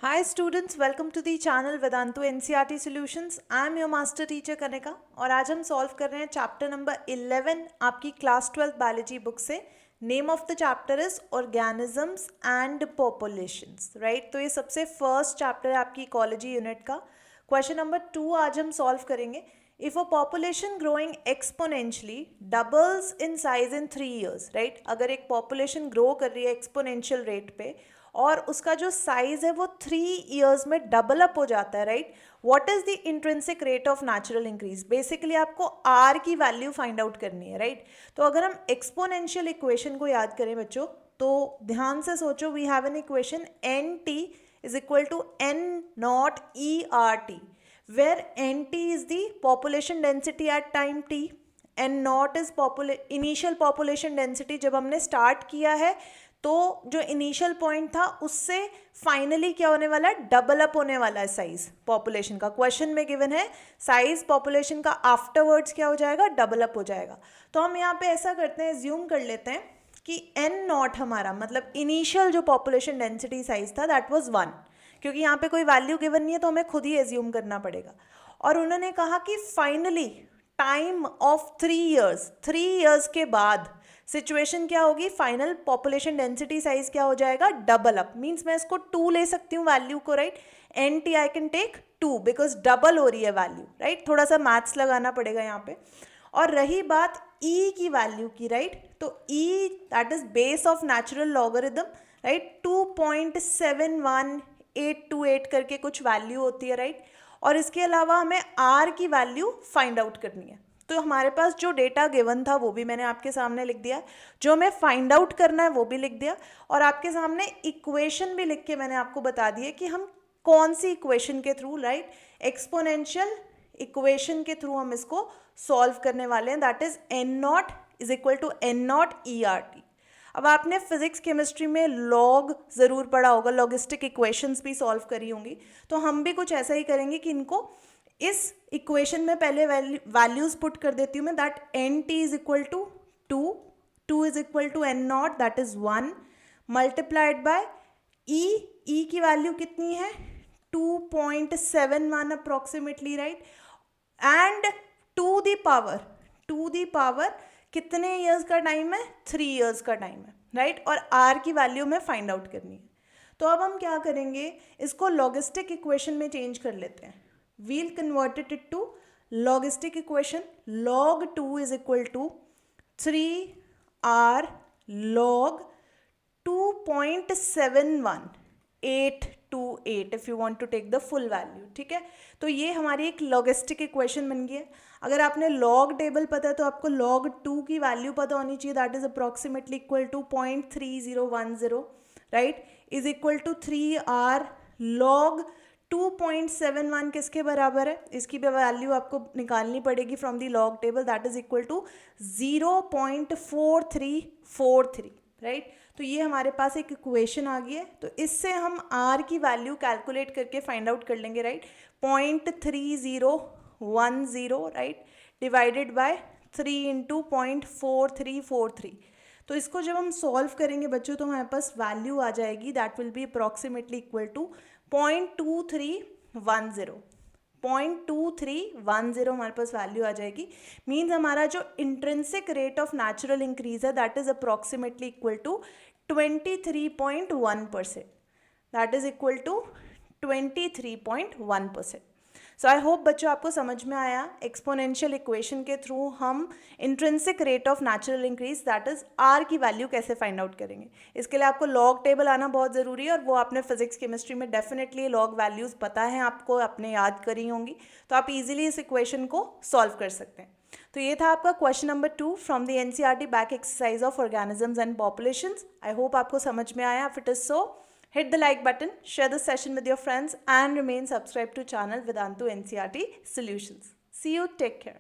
Hi students, welcome to the channel Vedantu NCERT Solutions. I am your master teacher Kanika और आज हम solve कर रहे हैं चैप्टर नंबर 11 आपकी क्लास 12 बायोलॉजी बुक से. Name of the chapter is organisms and populations, right. तो ये सबसे फर्स्ट चैप्टर है आपकी इकोलॉजी यूनिट का. क्वेश्चन नंबर 2 आज हम सॉल्व करेंगे. If a population growing exponentially doubles in size in 3 years, right. अगर एक पॉपुलेशन ग्रो कर रही है एक्सपोनेंशियल रेट पे और उसका जो साइज है वो 3 years में डबल अप हो जाता है, right. What is the intrinsic rate of natural increase. Basically आपको आर की वैल्यू फाइंड आउट करनी है, राइट. तो अगर हम एक्सपोनेंशियल इक्वेशन को याद करें बच्चों तो ध्यान से सोचो. We have an equation N T is equal to N naught e r t, where nt is the population density at time t and naught is initial population density. जब हमने स्टार्ट किया है तो जो इनिशियल पॉइंट था उससे finally क्या होने वाला है, डबल अप होने वाला है साइज पॉपुलेशन का. क्वेश्चन में गिवन है साइज पॉपुलेशन का आफ्टरवर्ड्स क्या हो जाएगा, डबल अप हो जाएगा. तो हम यहाँ पे ऐसा करते हैं, ज्यूम कर लेते हैं कि एन नॉट हमारा मतलब इनिशियल जो पॉपुलेशन डेंसिटी साइज था दैट वाज 1, क्योंकि यहाँ पे कोई वैल्यू गिवन नहीं है तो हमें खुद ही एज्यूम करना पड़ेगा. और उन्होंने कहा कि फाइनली टाइम ऑफ 3 years के बाद सिचुएशन क्या होगी, फाइनल पॉपुलेशन डेंसिटी साइज क्या हो जाएगा, डबल अप. मीन्स मैं इसको 2 ले सकती हूँ वैल्यू को, right. N T I can take 2 because double हो रही है वैल्यू, राइट. थोड़ा सा मैथ्स लगाना पड़ेगा यहाँ पे. और रही बात ई की वैल्यू की, राइट. तो e that is base of natural logarithm, right. 2.71828 करके कुछ वैल्यू होती है, राइट. और इसके अलावा हमें आर की वैल्यू फाइंड आउट करनी है. तो हमारे पास जो डेटा गिवन था वो भी मैंने आपके सामने लिख दिया, जो हमें फाइंड आउट करना है वो भी लिख दिया, और आपके सामने इक्वेशन भी लिख के मैंने आपको बता दिया कि हम कौन सी इक्वेशन के थ्रू, राइट, एक्सपोनेंशियल इक्वेशन के थ्रू हम इसको सॉल्व करने वाले हैं. That is N naught is equal to N naught e r t. अब आपने फिजिक्स केमिस्ट्री में लॉग ज़रूर पढ़ा होगा, लॉगिस्टिक इक्वेशंस भी सॉल्व करी होंगी. तो हम भी कुछ ऐसा ही करेंगे कि इनको इस इक्वेशन में पहले वैल्यूज पुट कर देती हूँ मैं. That N T is equal to 2 is equal to N naught that is 1 multiplied by e की वैल्यू कितनी है, 2.71 approximately, right. And to the power कितने ईयर्स का टाइम है, 3 years का टाइम है, राइट. और आर की वैल्यू में फाइंड आउट करनी है. तो अब हम क्या करेंगे, इसको लॉगिस्टिक इक्वेशन में चेंज कर लेते हैं. We'll converted it to logistic equation. log 2 is equal to 3r log 2.71828 if you want to take the full value, ठीक है. तो ये हमारी एक लॉगिस्टिक इक्वेशन बन गई है. अगर आपने लॉग टेबल पता है तो आपको log 2 की वैल्यू पता होनी चाहिए. That is approximately equal to 0.3010, right, is equal to 3r log 2.71 किसके बराबर है, इसकी भी वैल्यू आपको निकालनी पड़ेगी from the log table. That is equal to 0.4343, right. तो ये हमारे पास एक इक्वेशन आ गई है. तो इससे हम r की वैल्यू कैलकुलेट करके फाइंड आउट कर लेंगे, right. 0.3010, right, divided by 3 into 0.4343. तो इसको जब हम सॉल्व करेंगे बच्चों तो हमारे पास वैल्यू आ जाएगी that will be approximately equal to 0.2310 हमारे पास वैल्यू आ जाएगी. मीन्स हमारा जो intrinsic rate of natural increase है that is approximately equal to 23.1%. That is equal to 23.1%. So I hope बच्चों आपको समझ में आया. एक्सपोनेंशियल इक्वेशन के थ्रू हम intrinsic rate of natural increase that is R की वैल्यू कैसे फाइंड आउट करेंगे. इसके लिए आपको लॉग टेबल आना बहुत ज़रूरी है, और वो आपने फिजिक्स केमिस्ट्री में डेफिनेटली लॉग वैल्यूज़ पता है आपको, आपने याद करी होंगी. तो आप इजीली इस इक्वेशन को सॉल्व कर सकते हैं. तो ये था आपका question number 2 from the NCERT back exercise of organisms and populations. I hope आपको समझ में आया. If it is so, hit the like button, share the session with your friends and remain subscribed to channel Vedantu NCERT Solutions. See you, take care.